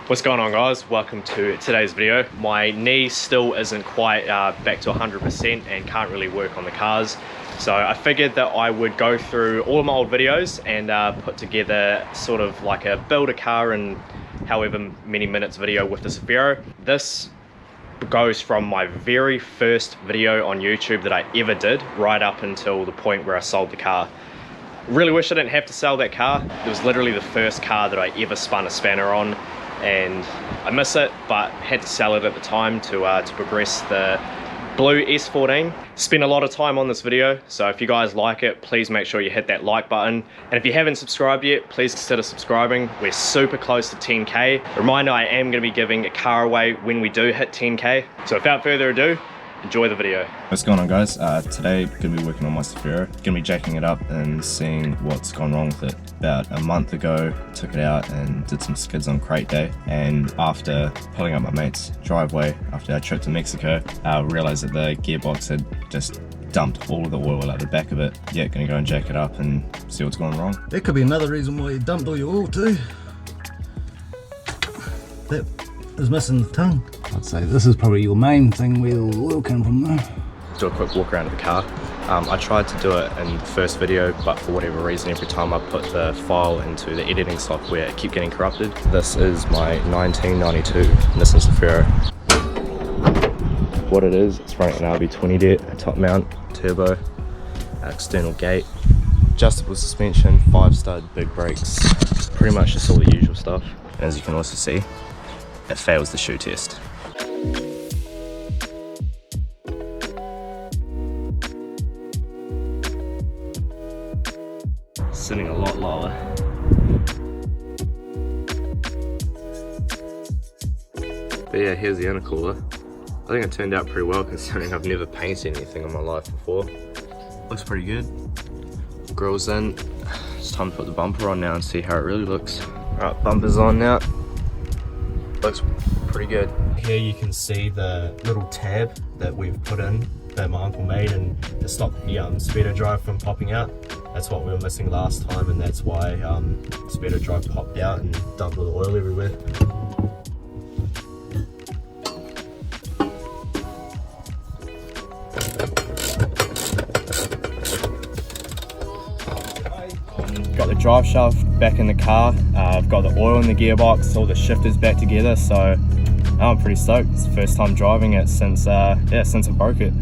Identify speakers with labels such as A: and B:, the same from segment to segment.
A: What's going on, guys? Welcome to today's video. My knee still isn't quite back to 100% and can't really work on the cars, so I figured that I would go through all of my old videos and put together sort of like a build a car in however many minutes video with the Zafiro. This goes from my very first video on YouTube that I ever did right up until the point where I sold the car. Really wish I didn't have to sell that car. It was literally the first car that I ever spun a spanner on, and I miss it, but had to sell it at the time to progress the blue S14. Spent a lot of time on this video, so if you guys like it, please make sure you hit that like button. And if you haven't subscribed yet, please consider subscribing. We're super close to 10K. Reminder, I am going to be giving a car away when we do hit 10K. So without further ado, enjoy the video.
B: What's going on, guys? Today I'm going to be working on my Zafiro. Going to be jacking it up and seeing what's gone wrong with it. About a month ago, took it out and did some skids on crate day, and after pulling up my mate's driveway after our trip to Mexico, I realised that the gearbox had just dumped all of the oil out the back of it. Yeah, going to go and jack it up and see what's going wrong.
C: That could be another reason why you dumped all your oil too. That is missing the tongue. I'd say this is probably your main thing where the oil came from though.
A: Do a quick walk around of the car. I tried to do it in the first video, but for whatever reason, every time I put the file into the editing software, it kept getting corrupted. This is my 1992 Nissan Zafiro. What it is, it's running an RB20 det, a top mount, turbo, external gate, adjustable suspension, 5-stud, big brakes, pretty much just all the usual stuff. And as you can also see, it fails the shoe test. Sitting a lot lower. But yeah, here's the intercooler. I think it turned out pretty well considering I've never painted anything in my life before. Looks pretty good. Grill's in. It's time to put the bumper on now and see how it really looks. Alright, bumper's on now. Looks pretty good. Here you can see the little tab that we've put in that my uncle made and to stop the speedo drive from popping out. That's what we were missing last time, and that's why speedo drive popped out and dumped all the oil everywhere. Got the drive shaft back in the car. I've got the oil in the gearbox, all the shifters back together, so I'm pretty stoked. It's the first time driving it since since I broke it.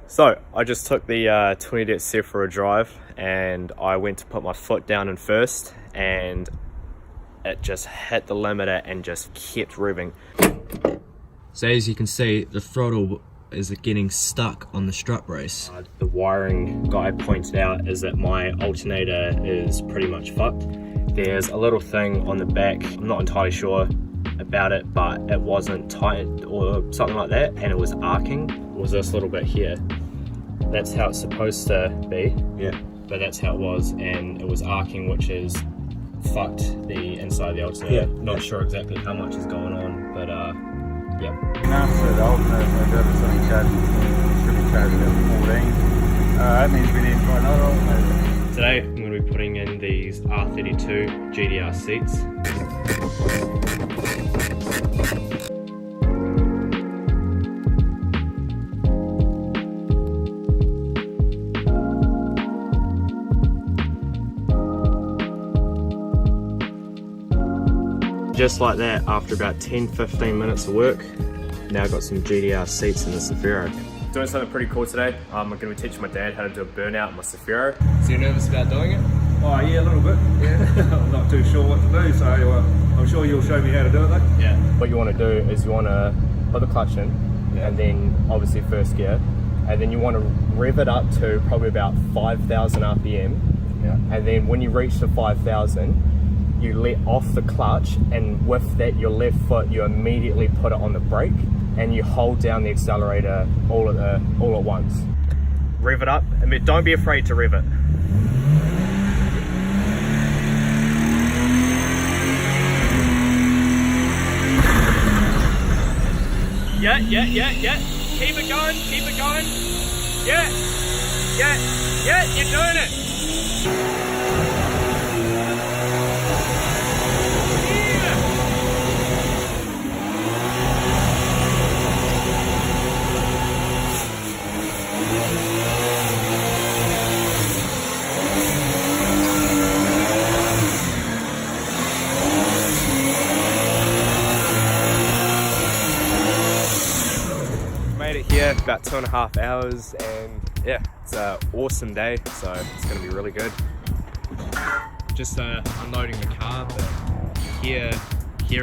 A: So I just took the 20 det set for a drive, and I went to put my foot down in first, and it just hit the limiter and just kept revving. So as you can see, the throttle is getting stuck on the strut brace. The wiring guy pointed out is that my alternator is pretty much fucked. There's a little thing on the back, I'm not entirely sure about it, but it wasn't tight or something like that, and it was arcing. It was this little bit here. That's how it's supposed to be, yeah, but that's how it was, and it was arcing, which is fucked the inside of the alternator. Yeah. Not sure exactly how much is going on, but yeah.
D: So the alternator I got is only charging, should be charging at 14. That means we need to try another alternator.
A: Today I'm going to be putting in these R32 GDR seats. Just like that, after about 10-15 minutes of work, now I've got some GDR seats in the Zafiro. Doing something pretty cool today. I'm going to be teaching my dad how to do a burnout in my Zafiro. So you nervous about doing it?
D: Oh yeah, a little bit, yeah. I'm not too sure what to do, so I'm sure you'll show me how to do it though.
A: Yeah. What you want to do is you want to put the clutch in, yeah, and then obviously first gear, and then you want to rev it up to probably about 5,000 RPM, yeah, and then when you reach the 5,000, you let off the clutch, and with that your left foot you immediately put it on the brake, and you hold down the accelerator all at once. Rev it up, and don't be afraid to rev it. Yeah. Keep it going. Yeah, you're doing it. Made it here about 2.5 hours, and yeah, it's an awesome day, so it's going to be really good. Just unloading the car, but here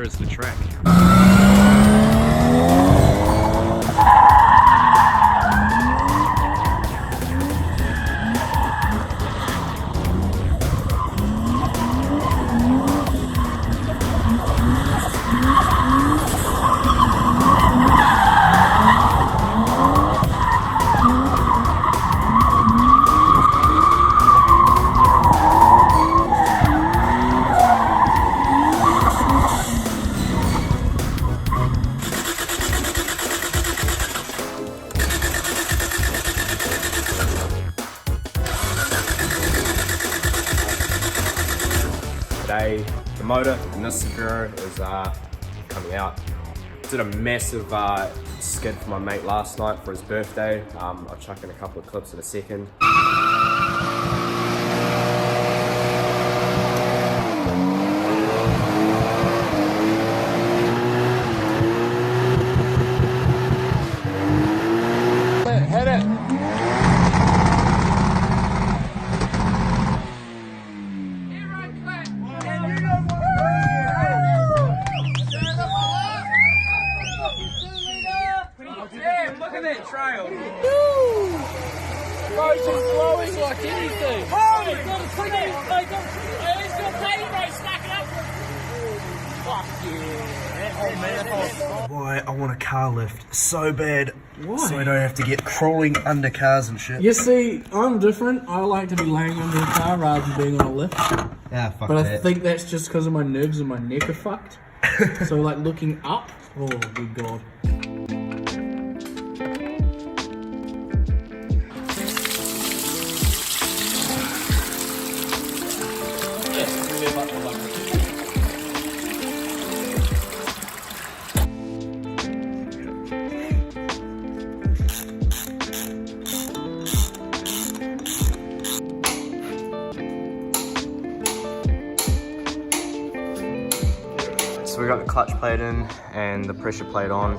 A: is the track. Today, the motor in this Safiro is coming out. Did a massive skid for my mate last night for his birthday. I'll chuck in a couple of clips in a second.
C: Hit it.
E: Look at that trail. Roads are flowing like anything. Oh, it's got a ticket. It's got a pay race stacking up. Fuck yeah.
F: Boy, I want a car lift so bad. Why? So I don't have to get crawling under cars and shit.
E: You see, I'm different. I like to be laying under a car rather than being on a lift.
F: Yeah, fuck
E: But
F: that.
E: I think that's just because of my nerves and my neck are fucked. So like looking up, oh good god.
A: So we got the clutch plate in and the pressure plate on.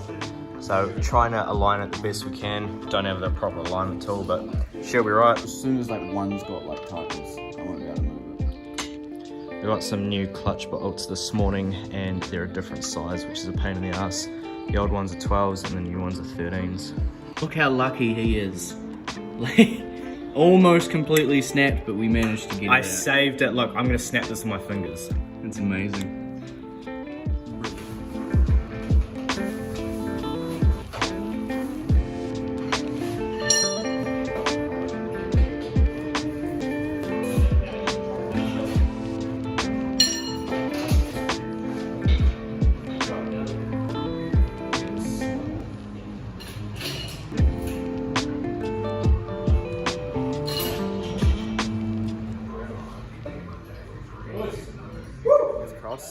A: So trying to align it the best we can. Don't have the proper alignment tool, but she'll be right.
G: As soon as like one's got like tightness, I won't be able to move it.
A: We got some new clutch bolts this morning, and they're a different size, which is a pain in the ass. The old ones are 12s and the new ones are 13s.
H: Look how lucky he is. Like, almost completely snapped, but we managed to get it
A: I
H: out.
A: saved it. Look, I'm gonna snap this with my fingers.
H: It's amazing.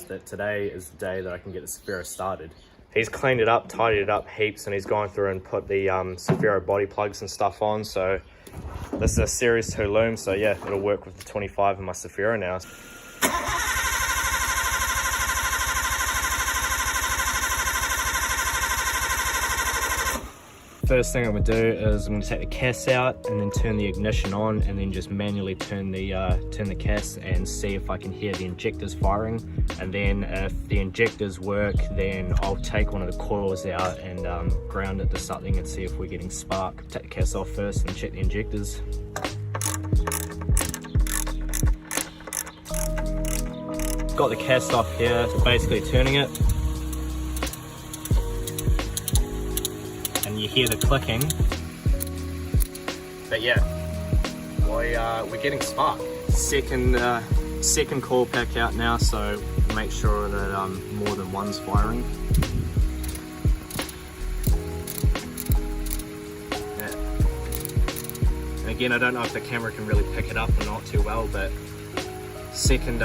H: That today is the day that I can get the Safiro started. He's cleaned it up, tidied it up heaps, and he's gone through and put the Safiro body plugs and stuff on. So this is a Series 2 loom, so yeah, it'll work with the 25 in my Safiro now. First thing I'm gonna do is I'm gonna take the CAS out and then turn the ignition on, and then just manually turn the CAS and see if I can hear the injectors firing. And then if the injectors work, then I'll take one of the coils out and ground it to something and see if we're getting spark. Take the CAS off first and check the injectors. Got the CAS off here, so basically turning it. and you hear the clicking. But yeah, we're getting spark. Second coil pack out now, so make sure that more than one's firing. Yeah. And again, I don't know if the camera can really pick it up or not too well, but second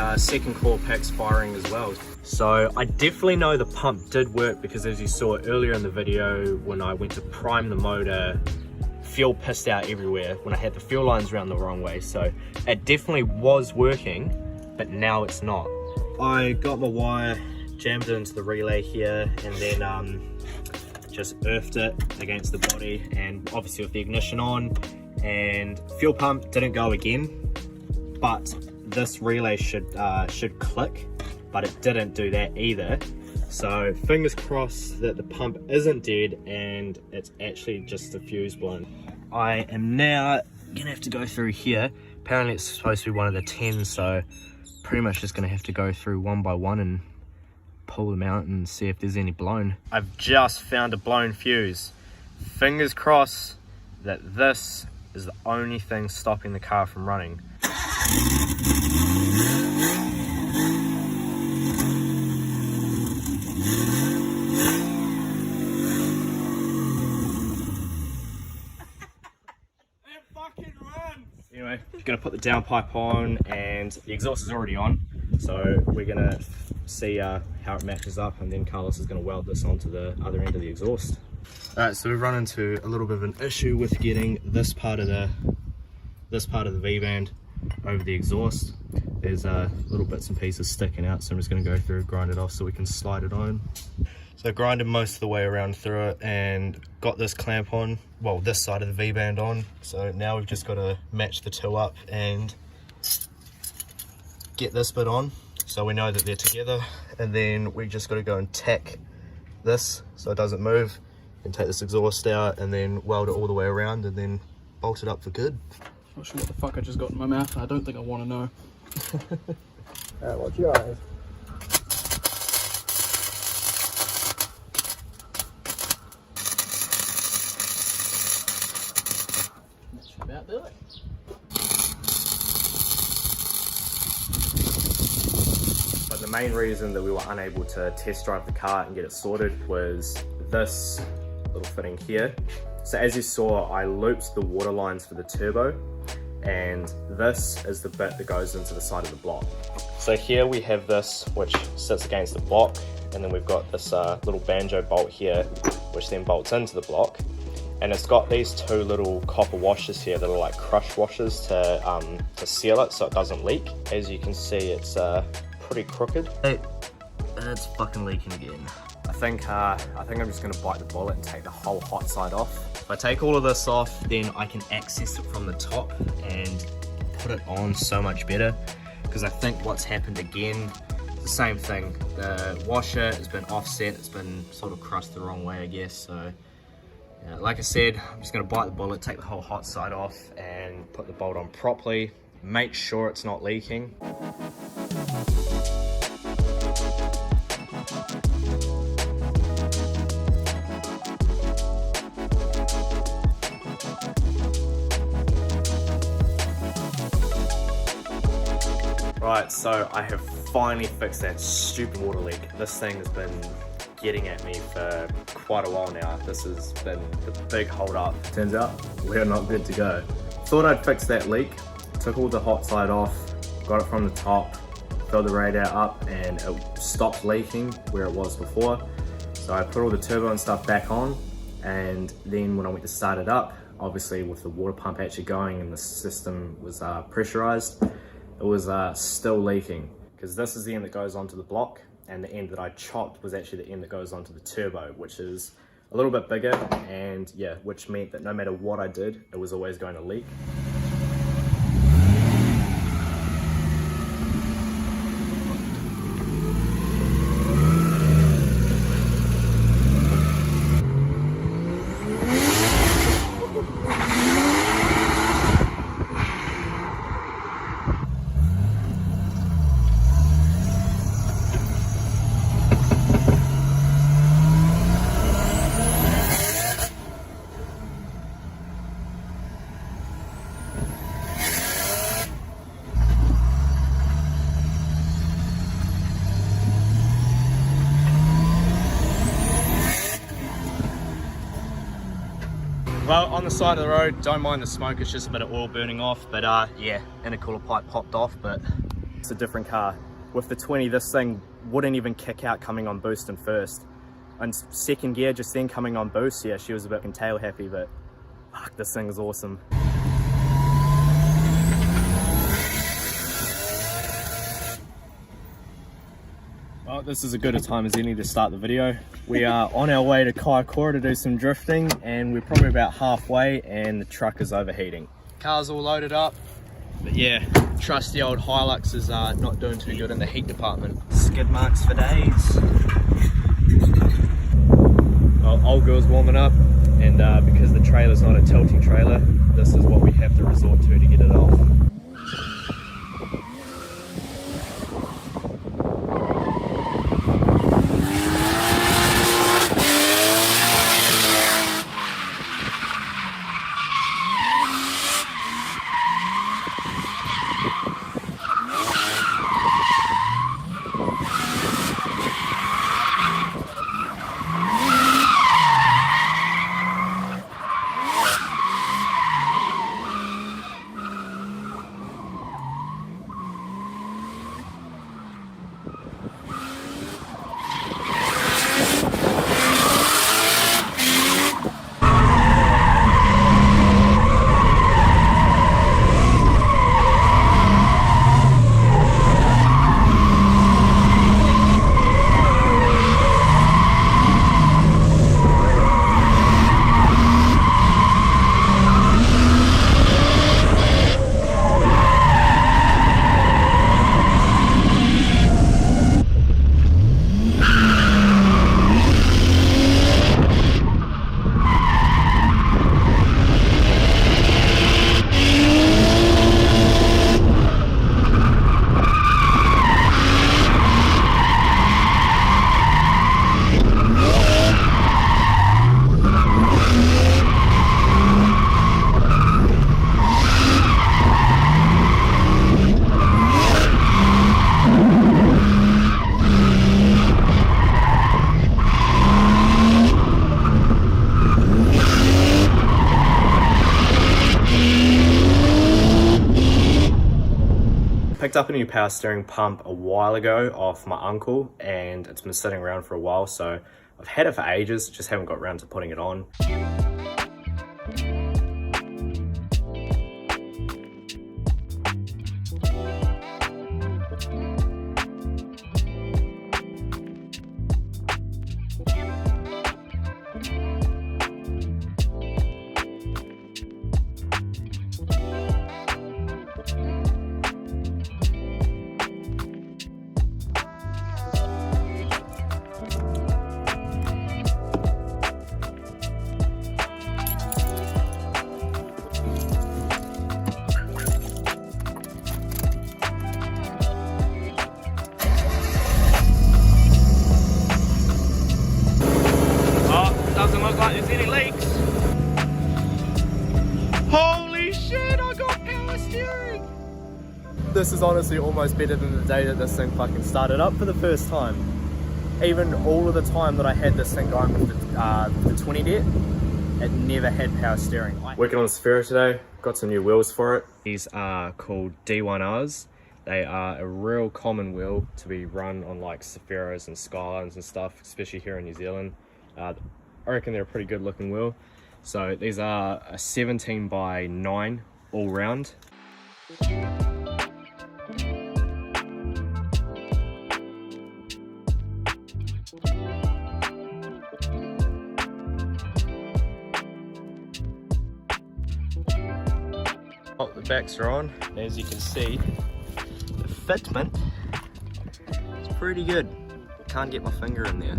H: coil pack's firing as well. So I definitely know the pump did work, because as you saw earlier in the video, when I went to prime the motor, fuel pissed out everywhere when I had the fuel lines around the wrong way. So it definitely was working, but now it's not. I got my wire, jammed it into the relay here, and then just earthed it against the body, and obviously with the ignition on, and fuel pump didn't go again, but this relay should click, but it didn't do that either. So fingers crossed that the pump isn't dead and it's actually just the fuse blown. I am now gonna have to go through here. Apparently it's supposed to be one of the 10, so pretty much just gonna have to go through one by one and pull them out and see if there's any blown. I've just found a blown fuse. Fingers crossed that this is the only thing stopping the car from running. Anyway, gonna put the downpipe on, and the exhaust is already on, so we're gonna see how it matches up, and then Carlos is gonna weld this onto the other end of the exhaust. Alright, so we've run into a little bit of an issue with getting this part of the V-band over the exhaust. There's little bits and pieces sticking out, so I'm just gonna go through, grind it off so we can slide it on. So I grinded most of the way around through it and got this clamp on, well, this side of the V-band on. So now we've just got to match the two up and get this bit on, so we know that they're together. And then we just got to go and tack this so it doesn't move, and take this exhaust out, and then weld it all the way around, and then bolt it up for good.
E: Not sure what the fuck I just got in my mouth, and I don't think I want to know.
D: Alright, watch your eyes.
E: That should about do it.
A: But the main reason that we were unable to test drive the car and get it sorted was this little fitting here. So as you saw, I looped the water lines for the turbo, and this is the bit that goes into the side of the block. So here we have this, which sits against the block, and then we've got this little banjo bolt here, which then bolts into the block. And it's got these two little copper washers here that are like crush washers to seal it so it doesn't leak. As you can see, it's pretty crooked. It's fucking leaking again. I think I'm just gonna bite the bullet and take the whole hot side off. If I take all of this off, then I can access it from the top and put it on so much better. Because I think what's happened again, the same thing. The washer has been offset, it's been sort of crushed the wrong way, I guess. So yeah, like I said, I'm just gonna bite the bullet, take the whole hot side off, and put the bolt on properly. Make sure it's not leaking. Right, so I have finally fixed that stupid water leak. This thing has been getting at me for quite a while now. This has been the big hold up. Turns out we're not good to go. Thought I'd fix that leak, took all the hot side off, got it from the top, filled the radiator up, and it stopped leaking where it was before. So I put all the turbo and stuff back on, and then when I went to start it up, obviously with the water pump actually going and the system was pressurized, it was still leaking, because this is the end that goes onto the block, and the end that I chopped was actually the end that goes onto the turbo, which is a little bit bigger, and yeah, which meant that no matter what I did, it was always going to leak. Well, on the side of the road, don't mind the smoke, it's just a bit of oil burning off, but yeah, intercooler pipe popped off, but it's a different car. With the 20, this thing wouldn't even kick out coming on boost in first. And second gear, just then coming on boost, yeah, she was a bit tail happy, but fuck, this thing is awesome. Well, this is as good a time as any to start the video. We are on our way to Kaikoura to do some drifting, and we're probably about halfway and the truck is overheating. Car's all loaded up, but yeah, trusty old Hilux is not doing too good in the heat department. Skid marks for days. Well, old girl's warming up, and because the trailer's not a tilting trailer, this is what we have to resort to get it off. Picked up a new power steering pump a while ago off my uncle, and it's been sitting around for a while, so I've had it for ages, just haven't got around to putting it on. Doesn't look like there's any leaks. Holy shit, I got power steering! This is honestly almost better than the day that this thing fucking started up for the first time. Even all of the time that I had this thing going with the 20 det, it never had power steering. Working on the Sphero today, got some new wheels for it. These are called D1Rs. They are a real common wheel to be run on like Spheros and Skylines and stuff, especially here in New Zealand. I reckon they're a pretty good looking wheel. So these are a 17 by 9 all round. Oh, the backs are on. As you can see, the fitment is pretty good. Can't get my finger in there.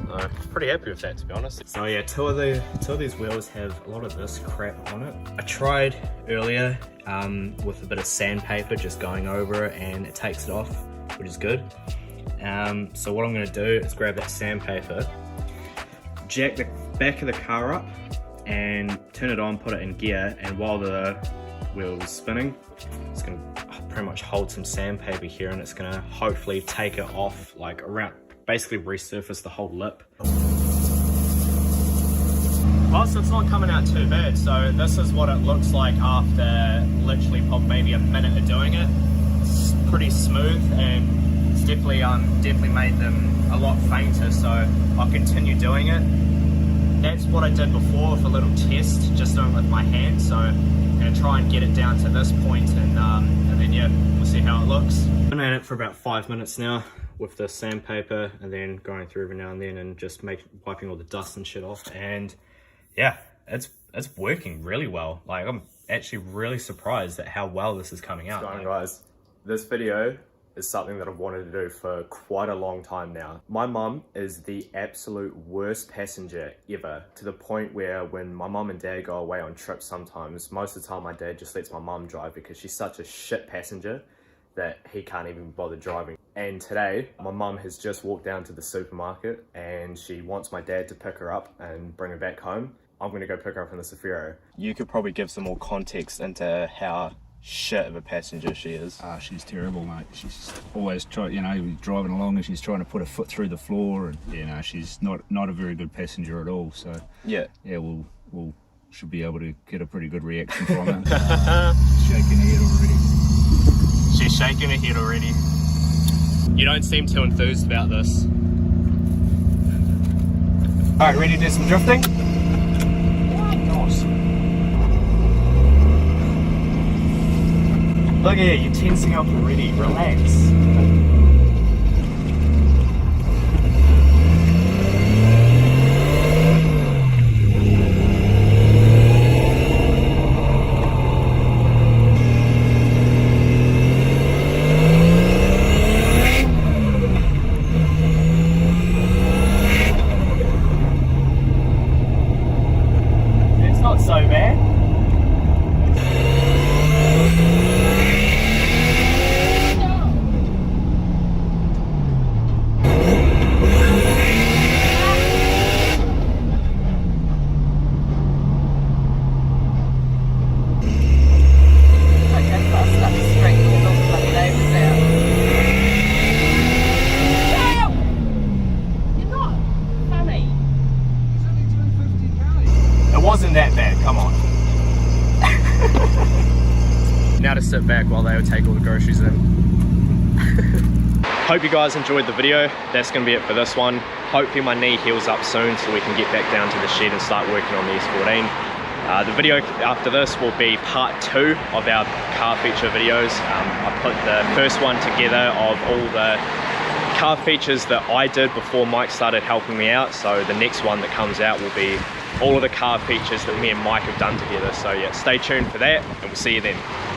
A: So, pretty happy with that, to be honest. So yeah, two of these wheels have a lot of this crap on it. I tried earlier with a bit of sandpaper just going over it, and it takes it off, which is good. So what I'm going to do is grab that sandpaper, jack the back of the car up and turn it on, put it in gear, and while the wheel is spinning, it's going to pretty much hold some sandpaper here, and it's going to hopefully take it off, like around, basically resurface the whole lip. Well, so it's not coming out too bad. So this is what it looks like after literally probably maybe a minute of doing it. It's pretty smooth, and it's definitely made them a lot fainter. So I'll continue doing it. That's what I did before with a little test, just doing it with my hand. So I'm gonna try and get it down to this point, and then yeah, we'll see how it looks. Been at it for about 5 minutes now with the sandpaper, and then going through every now and then and just wiping all the dust and shit off. And yeah, it's working really well. Like, I'm actually really surprised at how well this is coming out.
B: Going, guys, this video is something that I've wanted to do for quite a long time now. My mum is the absolute worst passenger ever, to the point where when my mum and dad go away on trips sometimes, most of the time my dad just lets my mum drive because she's such a shit passenger that he can't even bother driving. And today, my mum has just walked down to the supermarket and she wants my dad to pick her up and bring her back home. I'm gonna go pick her up in the Zafiro. You could probably give some more context into how shit of a passenger she is.
C: She's terrible, mate. She's always driving along and she's trying to put her foot through the floor, and she's not a very good passenger at all. So
B: yeah,
C: we'll should be able to get a pretty good reaction from her. Shaking her head already.
A: She's shaking her head already. You don't seem too enthused about this.
B: Alright, ready to do some drifting?
A: Nice.
B: Look at you, you're tensing up already. Relax.
A: Wasn't that bad, come on. Now to sit back while they would take all the groceries in. Hope you guys enjoyed the video. That's going to be it for this one. Hopefully my knee heals up soon so we can get back down to the shed and start working on the S14. The video after this will be part 2 of our car feature videos. I put the first one together of all the car features that I did before Mike started helping me out. So the next one that comes out will be all of the car features that me and Mike have done together. So yeah, stay tuned for that, and we'll see you then.